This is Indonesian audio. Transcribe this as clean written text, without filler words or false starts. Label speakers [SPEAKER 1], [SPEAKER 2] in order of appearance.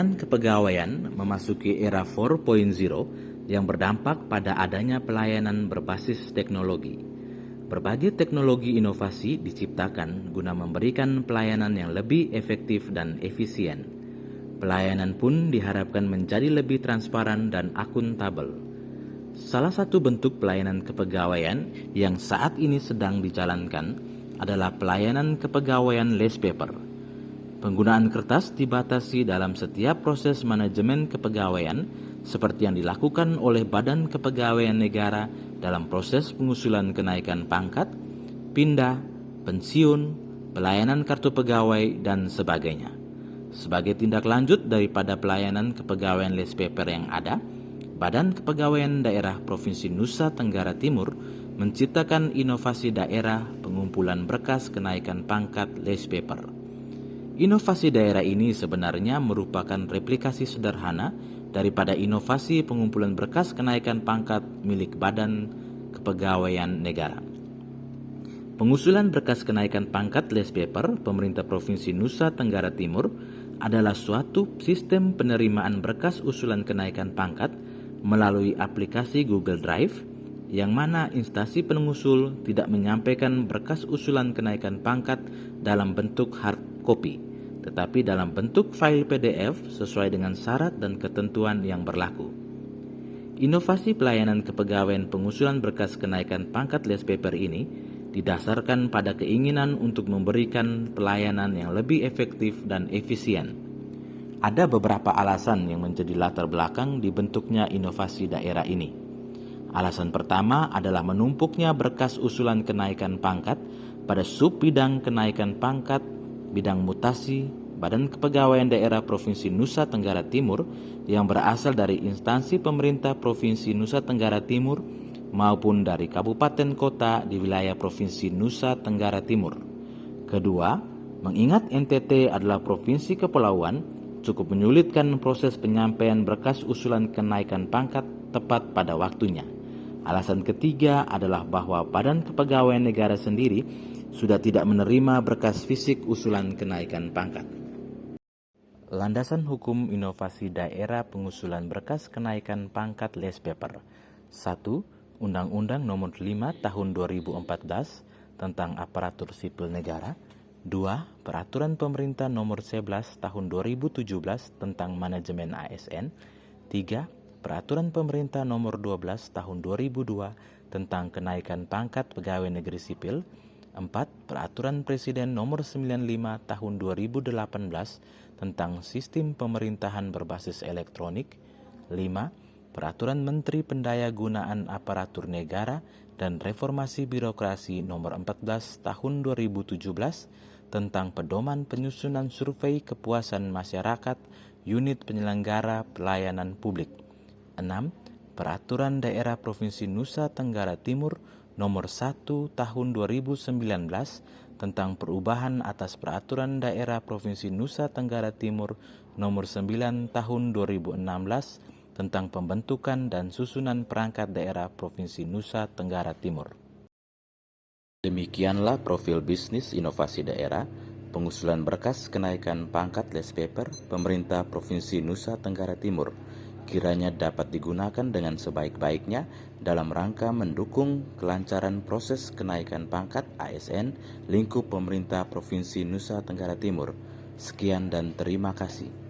[SPEAKER 1] Pelayanan kepegawaian memasuki era 4.0 yang berdampak pada adanya pelayanan berbasis teknologi. Berbagai teknologi inovasi diciptakan guna memberikan pelayanan yang lebih efektif dan efisien. Pelayanan pun diharapkan menjadi lebih transparan dan akuntabel. Salah satu bentuk pelayanan kepegawaian yang saat ini sedang dijalankan adalah pelayanan kepegawaian less paper. Penggunaan kertas dibatasi dalam setiap proses manajemen kepegawaian seperti yang dilakukan oleh Badan Kepegawaian Negara dalam proses pengusulan kenaikan pangkat, pindah, pensiun, pelayanan kartu pegawai, dan sebagainya. Sebagai tindak lanjut daripada pelayanan kepegawaian less paper yang ada, Badan Kepegawaian Daerah Provinsi Nusa Tenggara Timur menciptakan inovasi daerah pengumpulan berkas kenaikan pangkat less paper. Inovasi daerah ini sebenarnya merupakan replikasi sederhana daripada inovasi pengumpulan berkas kenaikan pangkat milik Badan Kepegawaian Negara. Pengusulan berkas kenaikan pangkat less paper pemerintah Provinsi Nusa Tenggara Timur adalah suatu sistem penerimaan berkas usulan kenaikan pangkat melalui aplikasi Google Drive, yang mana instansi pengusul tidak menyampaikan berkas usulan kenaikan pangkat dalam bentuk hard copy, tetapi dalam bentuk file PDF sesuai dengan syarat dan ketentuan yang berlaku. Inovasi pelayanan kepegawaian pengusulan berkas kenaikan pangkat less paper ini didasarkan pada keinginan untuk memberikan pelayanan yang lebih efektif dan efisien. Ada beberapa alasan yang menjadi latar belakang dibentuknya inovasi daerah ini. Alasan pertama adalah menumpuknya berkas usulan kenaikan pangkat pada sub bidang kenaikan pangkat, bidang mutasi, Badan Kepegawaian Daerah Provinsi Nusa Tenggara Timur yang berasal dari instansi pemerintah Provinsi Nusa Tenggara Timur maupun dari kabupaten kota di wilayah Provinsi Nusa Tenggara Timur. Kedua, mengingat NTT adalah provinsi kepulauan, cukup menyulitkan proses penyampaian berkas usulan kenaikan pangkat tepat pada waktunya. Alasan ketiga adalah bahwa Badan Kepegawaian Negara sendiri sudah tidak menerima berkas fisik usulan kenaikan pangkat. Landasan hukum inovasi daerah pengusulan berkas kenaikan pangkat less paper. 1. Undang-Undang Nomor 5 Tahun 2014 tentang Aparatur Sipil Negara. 2. Peraturan Pemerintah Nomor 11 Tahun 2017 tentang Manajemen ASN. 3. Peraturan Pemerintah Nomor 12 Tahun 2002 tentang kenaikan pangkat pegawai negeri sipil. 4. Peraturan Presiden Nomor 95 Tahun 2018 tentang Sistem Pemerintahan Berbasis Elektronik. 5. Peraturan Menteri Pendayagunaan Aparatur Negara dan Reformasi Birokrasi Nomor 14 Tahun 2017 tentang Pedoman Penyusunan Survei Kepuasan Masyarakat Unit Penyelenggara Pelayanan Publik. 6. Peraturan Daerah Provinsi Nusa Tenggara Timur Nomor 1 Tahun 2019 tentang perubahan atas Peraturan Daerah Provinsi Nusa Tenggara Timur Nomor 9 Tahun 2016 tentang pembentukan dan susunan perangkat daerah Provinsi Nusa Tenggara Timur. Demikianlah profil bisnis inovasi daerah, pengusulan berkas kenaikan pangkat less paper pemerintah Provinsi Nusa Tenggara Timur. Kiranya dapat digunakan dengan sebaik-baiknya dalam rangka mendukung kelancaran proses kenaikan pangkat ASN lingkup pemerintah Provinsi Nusa Tenggara Timur. Sekian dan terima kasih.